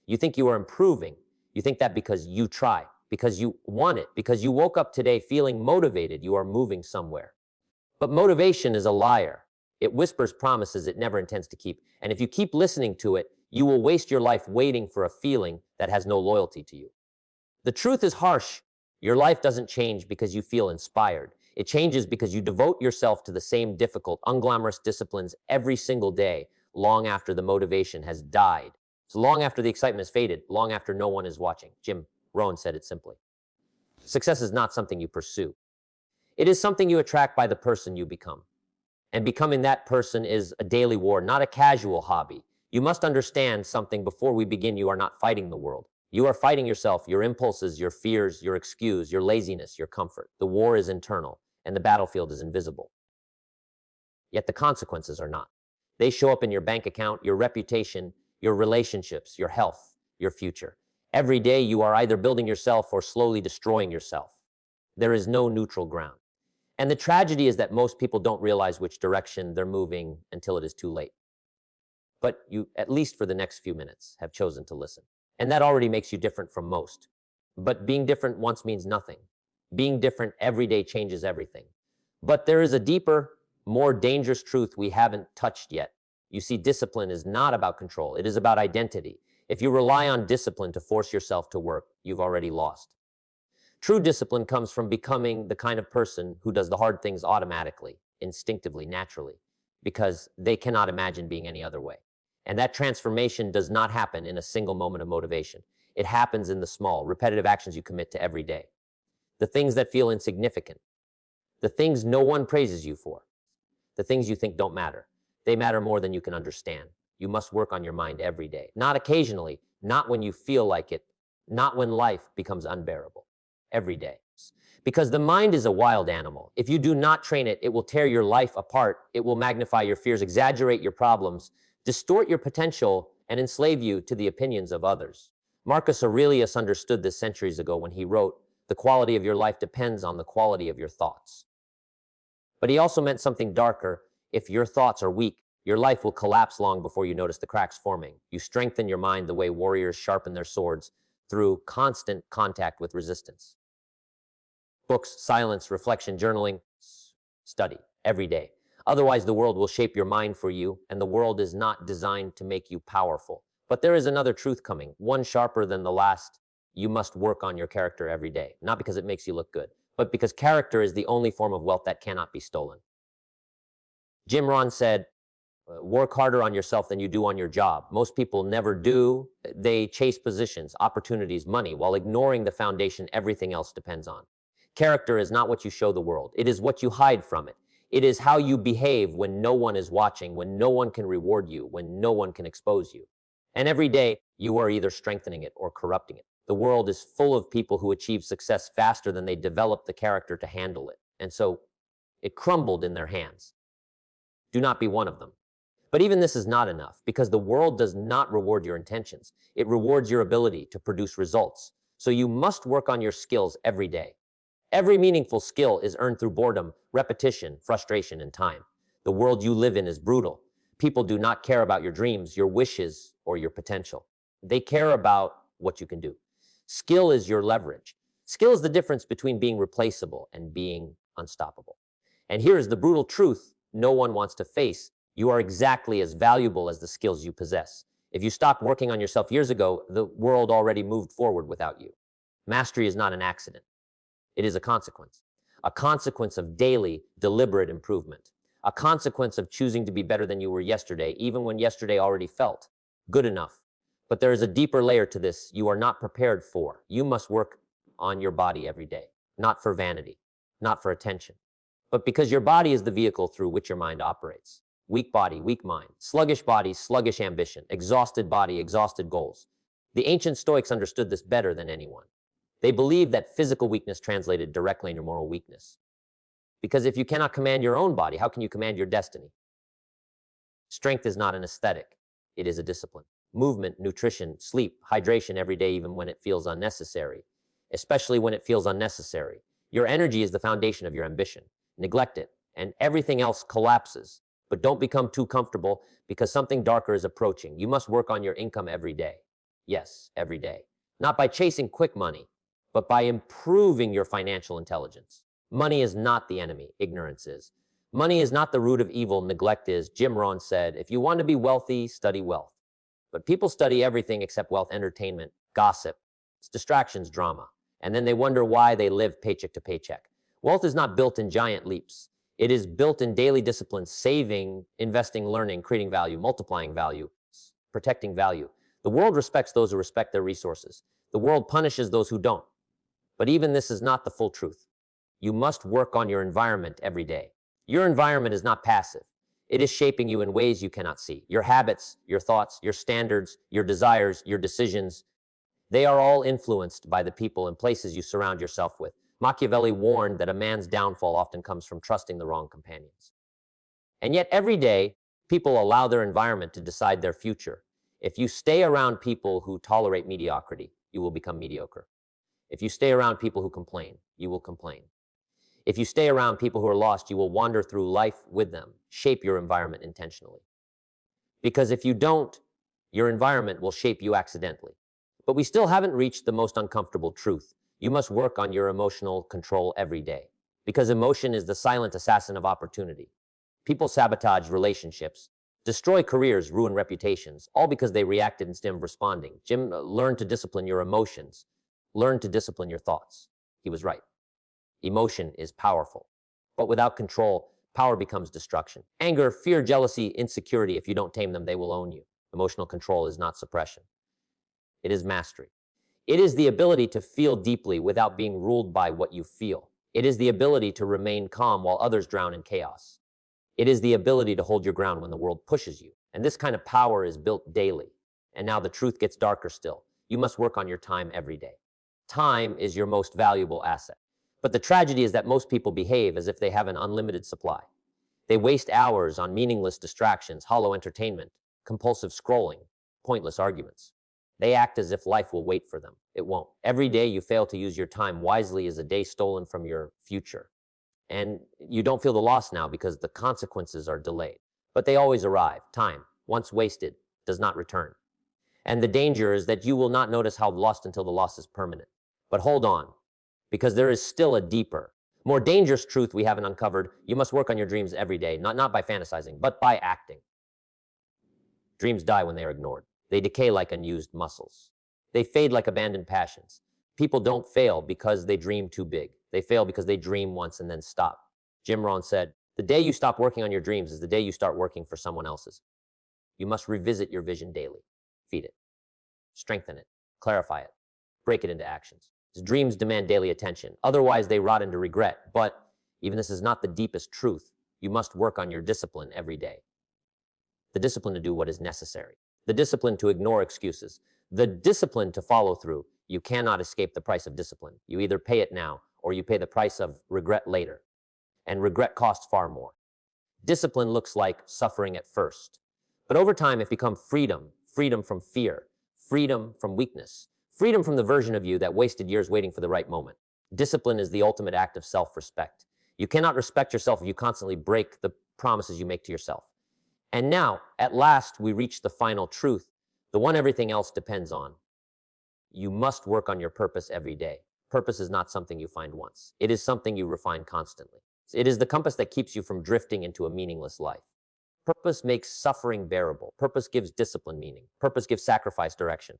You think you are improving. You think that because you try, because you want it, because you woke up today feeling motivated, you are moving somewhere. But motivation is a liar. It whispers promises it never intends to keep. And if you keep listening to it, you will waste your life waiting for a feeling that has no loyalty to you. The truth is harsh. Your life doesn't change because you feel inspired. It changes because you devote yourself to the same difficult, unglamorous disciplines every single day, long after the motivation has died. So long after the excitement has faded, long after no one is watching. Jim Rohn said it simply. Success is not something you pursue. It is something you attract by the person you become. And becoming that person is a daily war, not a casual hobby. You must understand something before we begin. You are not fighting the world. You are fighting yourself, your impulses, your fears, your excuse, your laziness, your comfort. The war is internal, and the battlefield is invisible. Yet the consequences are not. They show up in your bank account, your reputation, your relationships, your health, your future. Every day you are either building yourself or slowly destroying yourself. There is no neutral ground. And the tragedy is that most people don't realize which direction they're moving until it is too late. But you, at least for the next few minutes, have chosen to listen. And that already makes you different from most. But being different once means nothing. Being different every day changes everything. But there is a deeper, more dangerous truth we haven't touched yet. You see, discipline is not about control. It is about identity. If you rely on discipline to force yourself to work, you've already lost. True discipline comes from becoming the kind of person who does the hard things automatically, instinctively, naturally, because they cannot imagine being any other way. And that transformation does not happen in a single moment of motivation. It happens in the small, repetitive actions you commit to every day. The things that feel insignificant, the things no one praises you for, the things you think don't matter. They matter more than you can understand. You must work on your mind every day, not occasionally, not when you feel like it, not when life becomes unbearable. Every day. Because the mind is a wild animal. If you do not train it, it will tear your life apart. It will magnify your fears, exaggerate your problems, distort your potential, and enslave you to the opinions of others. Marcus Aurelius understood this centuries ago when he wrote, "The quality of your life depends on the quality of your thoughts." But he also meant something darker. If your thoughts are weak, your life will collapse long before you notice the cracks forming. You strengthen your mind the way warriors sharpen their swords, through constant contact with resistance. Books, silence, reflection, journaling, study every day. Otherwise, the world will shape your mind for you, and the world is not designed to make you powerful. But there is another truth coming, one sharper than the last. You must work on your character every day, not because it makes you look good, but because character is the only form of wealth that cannot be stolen. Jim Rohn said, work harder on yourself than you do on your job. Most people never do. They chase positions, opportunities, money, while ignoring the foundation everything else depends on. Character is not what you show the world. It is what you hide from it. It is how you behave when no one is watching, when no one can reward you, when no one can expose you. And every day, you are either strengthening it or corrupting it. The world is full of people who achieve success faster than they develop the character to handle it. And so it crumbled in their hands. Do not be one of them. But even this is not enough, because the world does not reward your intentions. It rewards your ability to produce results. So you must work on your skills every day. Every meaningful skill is earned through boredom, repetition, frustration, and time. The world you live in is brutal. People do not care about your dreams, your wishes, or your potential. They care about what you can do. Skill is your leverage. Skill is the difference between being replaceable and being unstoppable. And here is the brutal truth no one wants to face. You are exactly as valuable as the skills you possess. If you stopped working on yourself years ago, the world already moved forward without you. Mastery is not an accident. It is a consequence of daily, deliberate improvement, a consequence of choosing to be better than you were yesterday, even when yesterday already felt good enough. But there is a deeper layer to this you are not prepared for. You must work on your body every day, not for vanity, not for attention, but because your body is the vehicle through which your mind operates. Weak body, weak mind. Sluggish body, sluggish ambition. Exhausted body, exhausted goals. The ancient Stoics understood this better than anyone. They believed that physical weakness translated directly into moral weakness. Because if you cannot command your own body, how can you command your destiny? Strength is not an aesthetic. It is a discipline. Movement, nutrition, sleep, hydration every day, even when it feels unnecessary. Especially when it feels unnecessary. Your energy is the foundation of your ambition. Neglect it, and everything else collapses. But don't become too comfortable, because something darker is approaching. You must work on your income every day. Yes, every day. Not by chasing quick money, but by improving your financial intelligence. Money is not the enemy, ignorance is. Money is not the root of evil, neglect is. Jim Rohn said, if you want to be wealthy, study wealth. But people study everything except wealth, entertainment, gossip, distractions, drama. And then they wonder why they live paycheck to paycheck. Wealth is not built in giant leaps. It is built in daily disciplines, saving, investing, learning, creating value, multiplying value, protecting value. The world respects those who respect their resources. The world punishes those who don't. But even this is not the full truth. You must work on your environment every day. Your environment is not passive. It is shaping you in ways you cannot see. Your habits, your thoughts, your standards, your desires, your decisions, they are all influenced by the people and places you surround yourself with. Machiavelli warned that a man's downfall often comes from trusting the wrong companions. And yet every day, people allow their environment to decide their future. If you stay around people who tolerate mediocrity, you will become mediocre. If you stay around people who complain, you will complain. If you stay around people who are lost, you will wander through life with them. Shape your environment intentionally. Because if you don't, your environment will shape you accidentally. But we still haven't reached the most uncomfortable truth. You must work on your emotional control every day. Because emotion is the silent assassin of opportunity. People sabotage relationships, destroy careers, ruin reputations, all because they reacted instead of responding. Jim, learn to discipline your emotions. Learn to discipline your thoughts. He was right. Emotion is powerful. But without control, power becomes destruction. Anger, fear, jealousy, insecurity, if you don't tame them, they will own you. Emotional control is not suppression. It is mastery. It is the ability to feel deeply without being ruled by what you feel. It is the ability to remain calm while others drown in chaos. It is the ability to hold your ground when the world pushes you. And this kind of power is built daily. And now the truth gets darker still. You must work on your time every day. Time is your most valuable asset. But the tragedy is that most people behave as if they have an unlimited supply. They waste hours on meaningless distractions, hollow entertainment, compulsive scrolling, pointless arguments. They act as if life will wait for them. It won't. Every day you fail to use your time wisely is a day stolen from your future. And you don't feel the loss now because the consequences are delayed. But they always arrive. Time, once wasted, does not return. And the danger is that you will not notice how lost until the loss is permanent. But hold on, because there is still a deeper, more dangerous truth we haven't uncovered. You must work on your dreams every day, not by fantasizing, but by acting. Dreams die when they are ignored. They decay like unused muscles. They fade like abandoned passions. People don't fail because they dream too big. They fail because they dream once and then stop. Jim Rohn said, the day you stop working on your dreams is the day you start working for someone else's. You must revisit your vision daily. Feed it. Strengthen it. Clarify it. Break it into actions. Dreams demand daily attention. Otherwise, they rot into regret. But even this is not the deepest truth. You must work on your discipline every day. The discipline to do what is necessary. The discipline to ignore excuses. The discipline to follow through. You cannot escape the price of discipline. You either pay it now or you pay the price of regret later. And regret costs far more. Discipline looks like suffering at first. But over time, it becomes freedom. Freedom from fear. Freedom from weakness. Freedom from the version of you that wasted years waiting for the right moment. Discipline is the ultimate act of self-respect. You cannot respect yourself if you constantly break the promises you make to yourself. And now, at last, we reach the final truth, the one everything else depends on. You must work on your purpose every day. Purpose is not something you find once. It is something you refine constantly. It is the compass that keeps you from drifting into a meaningless life. Purpose makes suffering bearable. Purpose gives discipline meaning. Purpose gives sacrifice direction.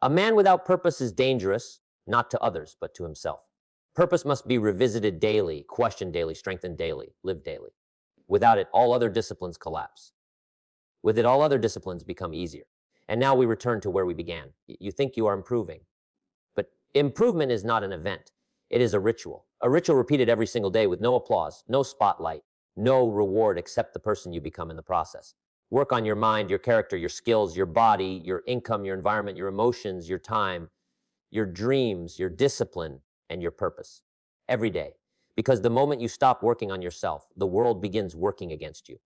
A man without purpose is dangerous, not to others, but to himself. Purpose must be revisited daily, questioned daily, strengthened daily, lived daily. Without it, all other disciplines collapse. With it, all other disciplines become easier. And now we return to where we began. You think you are improving. But improvement is not an event. It is a ritual. A ritual repeated every single day with no applause, no spotlight, no reward except the person you become in the process. Work on your mind, your character, your skills, your body, your income, your environment, your emotions, your time, your dreams, your discipline, and your purpose. Every day. Because the moment you stop working on yourself, the world begins working against you.